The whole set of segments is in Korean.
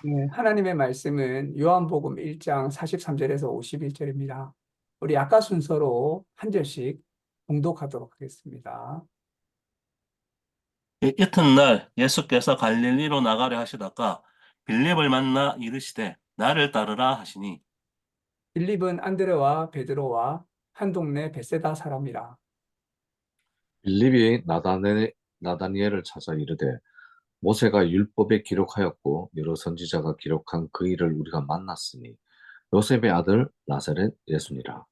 네, 하나님의 말씀은 요한복음 1장 43절에서 51절입니다. 우리 아까 순서로 한 절씩 봉독하도록 하겠습니다. 이튿날 예수께서 갈릴리로 나가려 하시다가 빌립을 만나 이르시되 나를 따르라 하시니 빌립은 안드레와 베드로와 한 동네 베세다 사람이라. 빌립이 나다니엘을 찾아 이르되 모세가 율법에 기록하였고 여러 선지자가 기록한 그 일을 우리가 만났으니 요셉의 아들 나사렛 예수니라.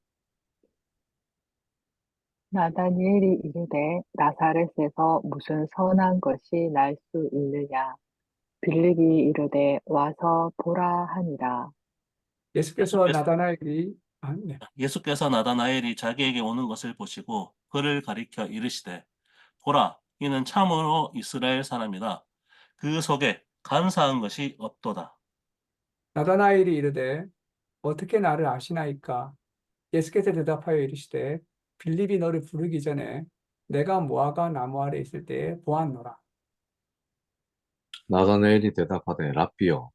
나다니엘이 이르되 나사렛에서 무슨 선한 것이 날 수 있느냐. 빌립이 이르되 와서 보라 하니라. 예수께서 예수께서, 나다나엘이 네. 예수께서 나다나엘이 자기에게 오는 것을 보시고 그를 가리켜 이르시되 보라 이는 참으로 이스라엘 사람이다. 그 속에 간사한 것이 없도다. 나다나엘이 이르되 어떻게 나를 아시나이까? 예수께서 대답하여 이르시되 빌립이 너를 부르기 전에 내가 무화과 나무 아래 있을 때에 보았노라. 나다나엘이 대답하되 랍비여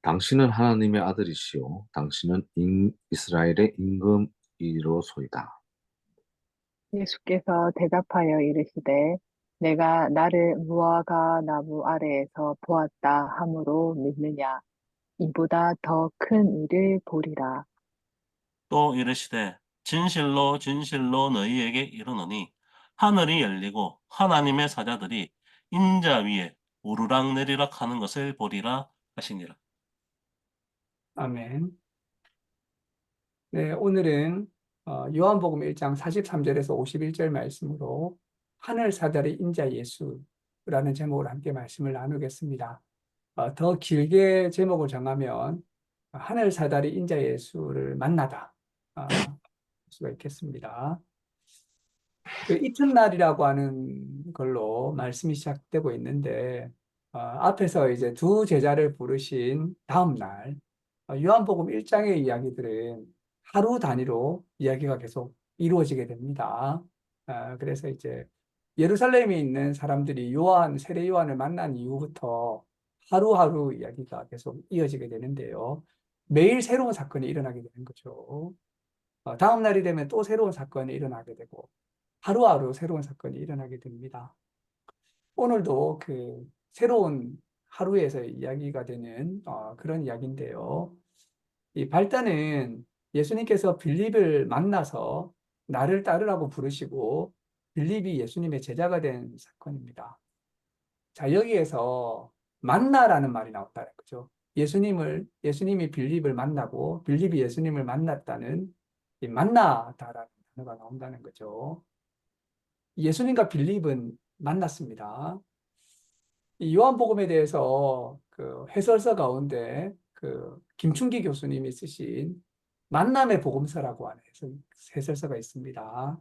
당신은 하나님의 아들이시요 당신은 이스라엘의 임금이로소이다. 예수께서 대답하여 이르시되 내가 나를 무화과 나무 아래에서 보았다 함으로 믿느냐. 이보다 더 큰 일을 보리라. 또 이르시되 진실로 진실로 너희에게 이르노니 하늘이 열리고 하나님의 사자들이 인자 위에 우르락 내리락 하는 것을 보리라 하시니라. 아멘. 네, 오늘은 요한복음 1장 43절에서 51절 말씀으로 하늘 사다리 인자 예수라는 제목으로 함께 말씀을 나누겠습니다. 더 길게 제목을 정하면 하늘 사다리 인자 예수를 만나다 할 수가 있겠습니다. 그 이튿날이라고 하는 걸로 말씀이 시작되고 있는데 앞에서 이제 두 제자를 부르신 다음 날 요한복음 1장의 이야기들은 하루 단위로 이야기가 계속 이루어지게 됩니다. 그래서 이제 예루살렘에 있는 사람들이 세례 요한을 만난 이후부터 하루하루 이야기가 계속 이어지게 되는데요. 매일 새로운 사건이 일어나게 되는 거죠. 다음 날이 되면 또 새로운 사건이 일어나게 되고 하루하루 새로운 사건이 일어나게 됩니다. 오늘도 그 새로운 하루에서 이야기가 되는 그런 이야기인데요. 이 발단은 예수님께서 빌립을 만나서 나를 따르라고 부르시고 빌립이 예수님의 제자가 된 사건입니다. 자, 여기에서 만나라는 말이 나왔다는 거죠. 예수님이 빌립을 만나고 빌립이 예수님을 만났다는 이 만나다라는 단어가 나온다는 거죠. 예수님과 빌립은 만났습니다. 이 요한복음에 대해서 그 해설서 가운데 그 김충기 교수님이 쓰신 만남의 복음서라고 하는 해설서가 있습니다.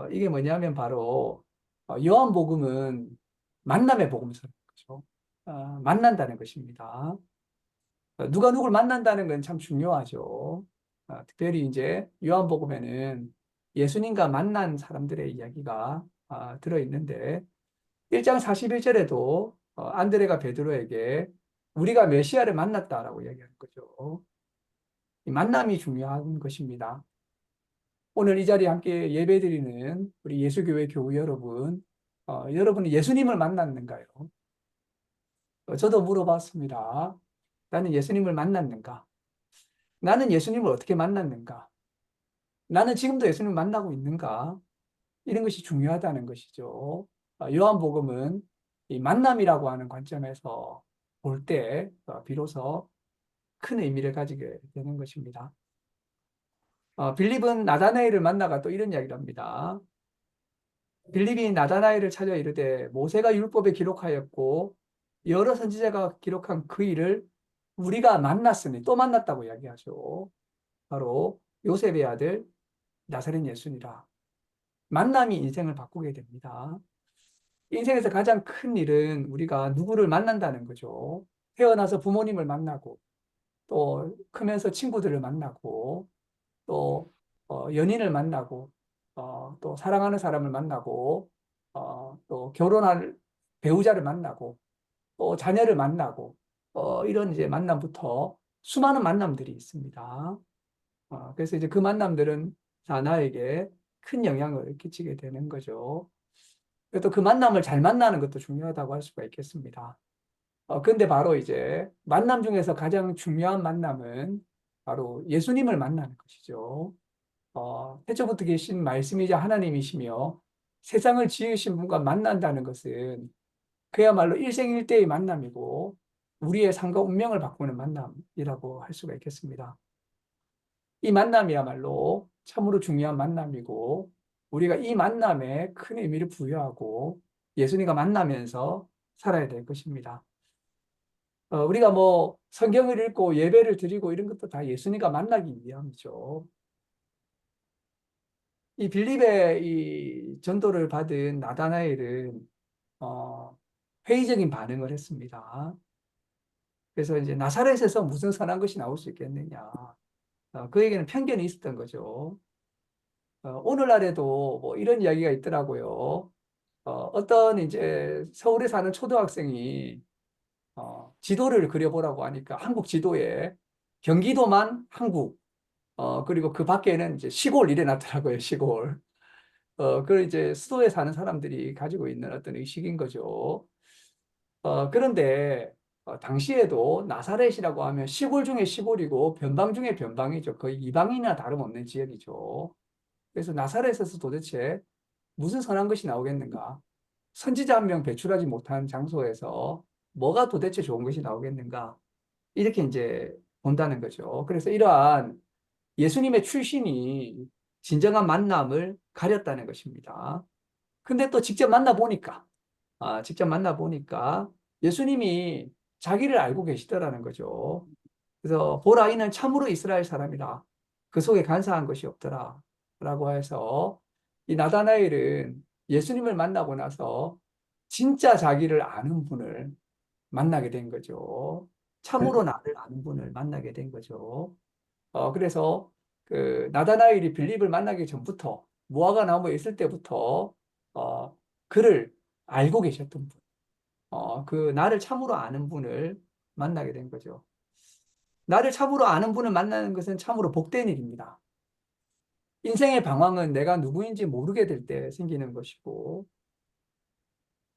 이게 뭐냐면 바로 요한복음은 만남의 복음서인 거죠. 만난다는 것입니다. 누가 누굴 만난다는 건 참 중요하죠. 특별히 이제 요한복음에는 예수님과 만난 사람들의 이야기가 들어있는데 1장 41절에도 안드레가 베드로에게 우리가 메시아를 만났다라고 이야기하는 거죠. 이 만남이 중요한 것입니다. 오늘 이 자리에 함께 예배드리는 우리 예수교회 교우 여러분, 여러분이 예수님을 만났는가요? 저도 물어봤습니다. 나는 예수님을 만났는가? 나는 예수님을 어떻게 만났는가? 나는 지금도 예수님을 만나고 있는가? 이런 것이 중요하다는 것이죠. 요한복음은 이 만남이라고 하는 관점에서 볼 때 비로소 큰 의미를 가지게 되는 것입니다. 빌립은 나다나엘을 만나가 또 이런 이야기를 합니다. 빌립이 나다나엘을 찾아 이르되 모세가 율법에 기록하였고 여러 선지자가 기록한 그 일을 우리가 만났으니 또 만났다고 이야기하죠. 바로 요셉의 아들 나사렛 예수니라. 만남이 인생을 바꾸게 됩니다. 인생에서 가장 큰 일은 우리가 누구를 만난다는 거죠. 태어나서 부모님을 만나고 또 크면서 친구들을 만나고 또 연인을 만나고 또 사랑하는 사람을 만나고 또 결혼할 배우자를 만나고 또 자녀를 만나고 이런 이제 만남부터 수많은 만남들이 있습니다. 그래서 이제 그 만남들은 나에게 큰 영향을 끼치게 되는 거죠. 또 그 만남을 잘 만나는 것도 중요하다고 할 수가 있겠습니다. 근데 바로 이제 만남 중에서 가장 중요한 만남은 바로 예수님을 만나는 것이죠. 태초부터 계신 말씀이자 하나님이시며 세상을 지으신 분과 만난다는 것은 그야말로 일생일대의 만남이고 우리의 삶과 운명을 바꾸는 만남이라고 할 수가 있겠습니다. 이 만남이야말로 참으로 중요한 만남이고 우리가 이 만남에 큰 의미를 부여하고 예수님과 만나면서 살아야 될 것입니다. 우리가 뭐 성경을 읽고 예배를 드리고 이런 것도 다 예수님과 만나기 위함이죠. 이 빌립의 이 전도를 받은 나다나엘은 회의적인 반응을 했습니다. 그래서 이제 나사렛에서 무슨 선한 것이 나올 수 있겠느냐. 그에게는 편견이 있었던 거죠. 오늘날에도 뭐 이런 이야기가 있더라고요. 어떤 이제 서울에 사는 초등학생이 지도를 그려보라고 하니까 한국 지도에 경기도만 한국, 그리고 그 밖에는 이제 시골 이래 놨더라고요, 시골. 그 이제 수도에 사는 사람들이 가지고 있는 어떤 의식인 거죠. 그런데 당시에도 나사렛이라고 하면 시골 중에 시골이고 변방 중에 변방이죠. 거의 이방인이나 다름없는 지역이죠. 그래서 나사렛에서 도대체 무슨 선한 것이 나오겠는가? 선지자 한 명 배출하지 못한 장소에서 뭐가 도대체 좋은 것이 나오겠는가? 이렇게 이제 본다는 거죠. 그래서 이러한 예수님의 출신이 진정한 만남을 가렸다는 것입니다. 근데 또 직접 만나보니까 예수님이 자기를 알고 계시더라는 거죠. 그래서 보라, 이는 참으로 이스라엘 사람이라. 그 속에 간사한 것이 없더라. 라고 해서 이 나다나엘은 예수님을 만나고 나서 진짜 자기를 아는 분을 만나게 된 거죠. 참으로 나를 아는 분을 만나게 된 거죠. 그래서 그 나다나엘이 빌립을 만나기 전부터 무화과 나무에 있을 때부터 그를 알고 계셨던 분, 그 나를 참으로 아는 분을 만나게 된 거죠. 나를 참으로 아는 분을 만나는 것은 참으로 복된 일입니다. 인생의 방황은 내가 누구인지 모르게 될 때 생기는 것이고,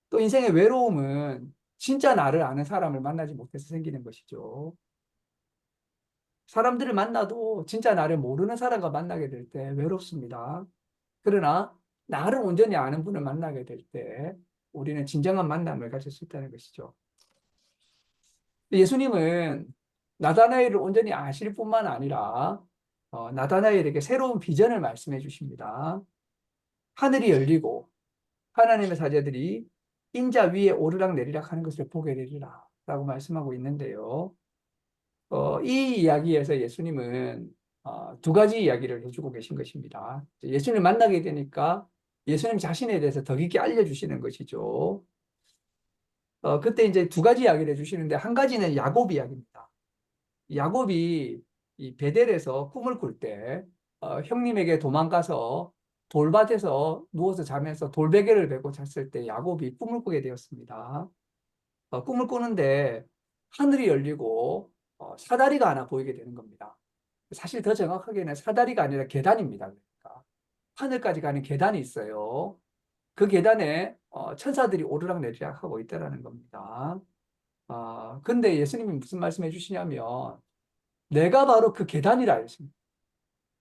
또 인생의 외로움은 진짜 나를 아는 사람을 만나지 못해서 생기는 것이죠. 사람들을 만나도 진짜 나를 모르는 사람과 만나게 될 때 외롭습니다. 그러나 나를 온전히 아는 분을 만나게 될 때 우리는 진정한 만남을 가질 수 있다는 것이죠. 예수님은 나다나엘을 온전히 아실 뿐만 아니라 나다나엘에게 새로운 비전을 말씀해 주십니다. 하늘이 열리고 하나님의 사자들이 인자 위에 오르락 내리락 하는 것을 보게 되리라 라고 말씀하고 있는데요. 이 이야기에서 예수님은 두 가지 이야기를 해주고 계신 것입니다. 예수님을 만나게 되니까 예수님 자신에 대해서 더 깊게 알려주시는 것이죠. 그때 이제 두 가지 이야기를 해주시는데 한 가지는 야곱 이야기입니다. 야곱이 이 베델에서 꿈을 꿀 때 형님에게 도망가서 돌밭에서 누워서 자면서 돌베개를 베고 잤을 때 야곱이 꿈을 꾸게 되었습니다. 꿈을 꾸는데 하늘이 열리고 사다리가 하나 보이게 되는 겁니다. 사실 더 정확하게는 사다리가 아니라 계단입니다. 그러니까 하늘까지 가는 계단이 있어요. 그 계단에 천사들이 오르락 내리락 하고 있다는 겁니다. 근데 예수님이 무슨 말씀해 주시냐면 내가 바로 그 계단이라 했습니다.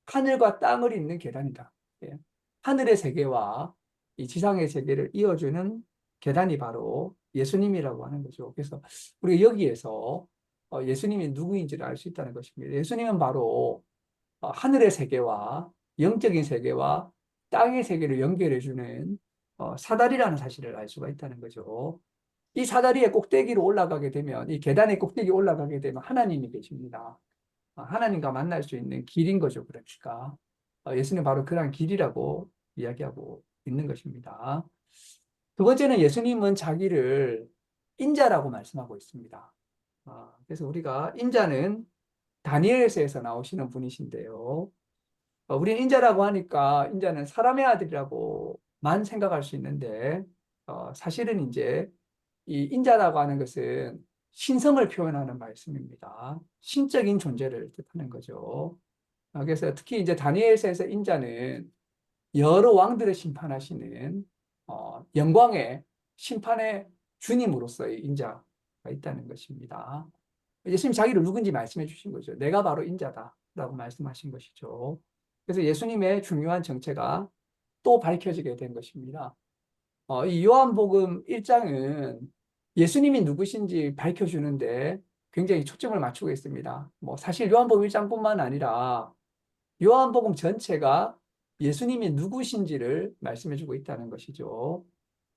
하늘과 땅을 잇는 계단이다. 예. 하늘의 세계와 이 지상의 세계를 이어주는 계단이 바로 예수님이라고 하는 거죠. 그래서 우리가 여기에서 예수님이 누구인지를 알 수 있다는 것입니다. 예수님은 바로 하늘의 세계와 영적인 세계와 땅의 세계를 연결해주는 사다리라는 사실을 알 수가 있다는 거죠. 이 사다리의 꼭대기로 올라가게 되면, 이 계단의 꼭대기 올라가게 되면 하나님이 계십니다. 하나님과 만날 수 있는 길인 거죠. 그러니까 예수님 바로 그러한 길이라고 이야기하고 있는 것입니다. 두 번째는 예수님은 자기를 인자라고 말씀하고 있습니다. 그래서 우리가 인자는 다니엘서에서 나오시는 분이신데요. 우리는 인자라고 하니까 인자는 사람의 아들이라고만 생각할 수 있는데 사실은 이제 이 인자라고 하는 것은 신성을 표현하는 말씀입니다. 신적인 존재를 뜻하는 거죠. 그래서 특히 이제 다니엘서에서 인자는 여러 왕들을 심판하시는 영광의 심판의 주님으로서의 인자가 있다는 것입니다. 예수님 자기를 누군지 말씀해 주신 거죠. 내가 바로 인자다라고 말씀하신 것이죠. 그래서 예수님의 중요한 정체가 또 밝혀지게 된 것입니다. 이 요한복음 1장은 예수님이 누구신지 밝혀주는데 굉장히 초점을 맞추고 있습니다. 사실 요한복음 1장뿐만 아니라 요한복음 전체가 예수님이 누구신지를 말씀해주고 있다는 것이죠.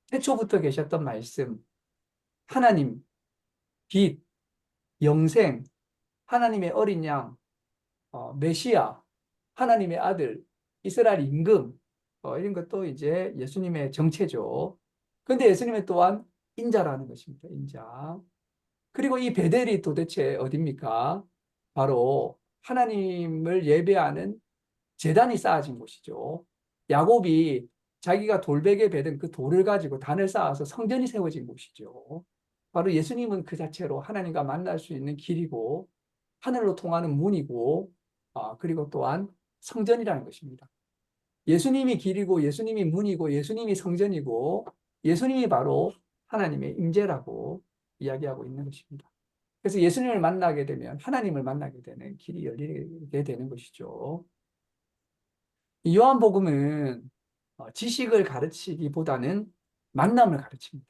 태초부터 계셨던 말씀, 하나님, 빛, 영생, 하나님의 어린 양, 메시아, 하나님의 아들, 이스라엘 임금, 이런 것도 이제 예수님의 정체죠. 그런데 예수님은 또한 인자라는 것입니다. 인자. 그리고 이 베델이 도대체 어디입니까? 바로 하나님을 예배하는 제단이 쌓아진 곳이죠. 야곱이 자기가 돌베개 베든 그 돌을 가지고 단을 쌓아서 성전이 세워진 곳이죠. 바로 예수님은 그 자체로 하나님과 만날 수 있는 길이고 하늘로 통하는 문이고 그리고 또한 성전이라는 것입니다. 예수님이 길이고 예수님이 문이고 예수님이 성전이고 예수님이 바로 하나님의 임재라고 이야기하고 있는 것입니다. 그래서 예수님을 만나게 되면 하나님을 만나게 되는 길이 열리게 되는 것이죠. 이 요한복음은 지식을 가르치기보다는 만남을 가르칩니다.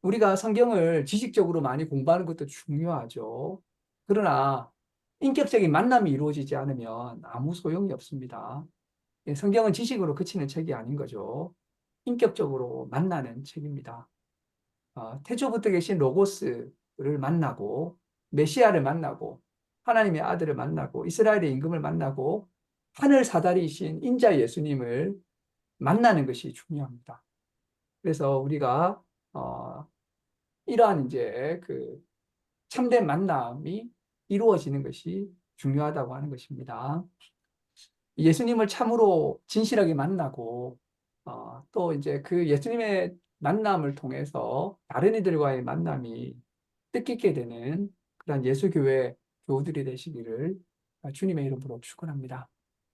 우리가 성경을 지식적으로 많이 공부하는 것도 중요하죠. 그러나 인격적인 만남이 이루어지지 않으면 아무 소용이 없습니다. 성경은 지식으로 그치는 책이 아닌 거죠. 인격적으로 만나는 책입니다. 태초부터 계신 로고스를 만나고 메시아를 만나고 하나님의 아들을 만나고 이스라엘의 임금을 만나고 하늘 사다리이신 인자 예수님을 만나는 것이 중요합니다. 그래서 우리가 이러한 이제 그 참된 만남이 이루어지는 것이 중요하다고 하는 것입니다. 예수님을 참으로 진실하게 만나고 또 이제 그 예수님의 만남을 통해서 다른 이들과의 만남이 뜻깊게 되는 그런 예수교회 교우들이 되시기를 주님의 이름으로 축원합니다.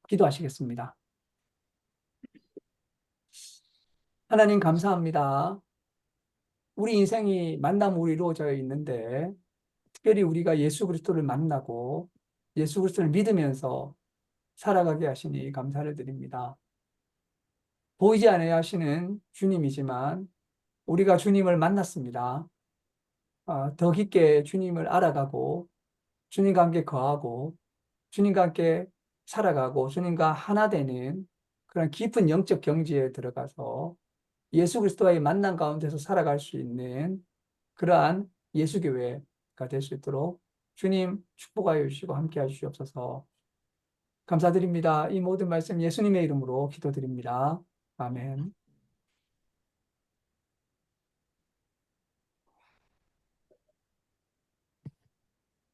기도하시겠습니다. 하나님 감사합니다. 우리 인생이 만남으로 이루어져 있는데 특별히 우리가 예수 그리스도를 만나고 예수 그리스도를 믿으면서 살아가게 하시니 감사를 드립니다. 보이지 않아야 하시는 주님이지만 우리가 주님을 만났습니다. 더 깊게 주님을 알아가고 주님과 함께 거하고 주님과 함께 살아가고 주님과 하나 되는 그런 깊은 영적 경지에 들어가서 예수 그리스도와의 만남 가운데서 살아갈 수 있는 그러한 예수교회가 될 수 있도록 주님 축복하여 주시고 함께 해주시옵소서. 감사드립니다. 이 모든 말씀 예수님의 이름으로 기도드립니다. 아멘.